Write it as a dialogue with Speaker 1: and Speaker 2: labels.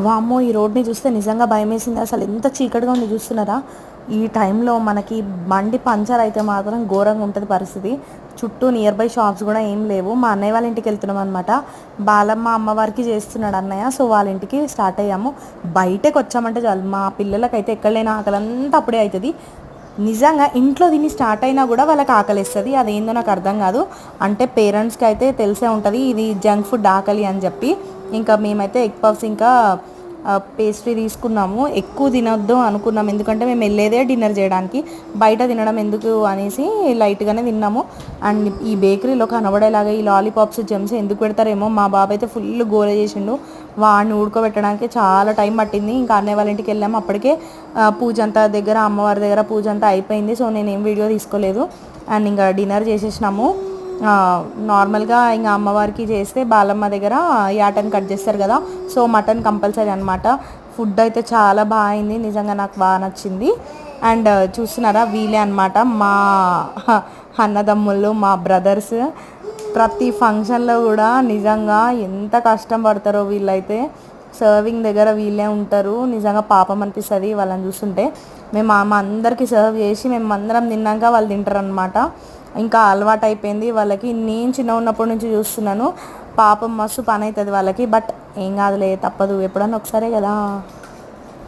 Speaker 1: వామ్మో! ఈ రోడ్‌ని చూస్తే నిజంగా భయమేసింది. అసలు ఎంత చీకటిగా ఉంది చూస్తున్నారా? ఈ టైంలో మనకి బండి పంచర్ అయితే మాత్రం ఘోరంగా ఉంటది పరిస్థితి. చుట్టూ నియర్ బై షాప్స్ గూడా ఏం లేవు. మా అన్నయ్య వాళ్ళ ఇంటికెళ్తున్నామనమాట. బాలమ్మ అమ్మవారికి చేస్తున్నాడు అన్నయ్య. సో, వాళ్ళ ఇంటికి స్టార్ట్ అయ్యాము. బయటకొచ్చామంటే చాలు మా పిల్లలకైతే ఎక్కడ లేని ఆకలంతా అప్పుడే అయితది. నిజంగా ఇంట్లో తిని స్టార్ట్ అయినా గూడా వాళ్ళకి ఆకలేస్తది. అదేందో నాకు అర్థం గాదు. అంటే పేరెంట్స్‌కి అయితే తెలిసే ఉంటది. ఇది జంక్ ఫుడ్ ఆకలి అని జెప్పి. ఇంకా మేమైతే ఎగ్ పఫ్స్ ఇంకా పేస్ట్రీ తీసుకున్నాము. ఎక్కువ తినొద్దు అనుకున్నాం. ఎందుకంటే మేము వెళ్ళేదే డిన్నర్ చేయడానికి. బయట తినడం ఎందుకు అనేసి లైట్‌గానే తిన్నాము. అండ్ ఈ బేకరీలో కనబడేలాగా ఈ లాలీపాప్స్, జెమ్స్ ఎందుకు పెడతారేమో మా బాబు అయితే ఫుల్ గోల చేసిండు. వాడిని ఉడకబెట్టడానికి చాలా టైం పట్టింది. ఇంకా అన్నయ్య వాళ్ళ ఇంటికి వెళ్ళాము. అప్పటికే పూజ అంతా దగ్గర అమ్మవారి దగ్గర పూజ అంతా అయిపోయింది. సో, నేనేం వీడియో తీసుకోలేదు. అండ్ ఇంకా డిన్నర్ చేసేసినాము. నార్మల్గా ఇంకా అమ్మవారికి చేస్తే బాలమ్మ దగ్గర యాటన్ కట్ చేస్తారు కదా, సో మటన్ కంపల్సరీ అనమాట. ఫుడ్ అయితే చాలా బాగా అయింది. నిజంగా నాకు బాగా నచ్చింది. అండ్ చూస్తున్నారా వీలే అనమాట మా అన్నదమ్ముళ్ళు, మా బ్రదర్స్. ప్రతి ఫంక్షన్లో కూడా నిజంగా ఎంత కష్టం పడతారో వీళ్ళైతే. సర్వింగ్ దగ్గర వీళ్ళే ఉంటారు. నిజంగా పాపం అనిపిస్తుంది వాళ్ళని చూస్తుంటే. మేము మా అందరికీ సర్వ్ చేసి మేము అందరం తిన్నాక వాళ్ళు తింటారు అనమాట. ఇంకా అలవాటు అయిపోయింది వాళ్ళకి. నేను చిన్న ఉన్నప్పటి నుంచి చూస్తున్నాను. పాపం మస్తు పని అవుతుంది వాళ్ళకి. బట్ ఏం కాదులే, తప్పదు, ఎప్పుడన్నా ఒకసారే కదా.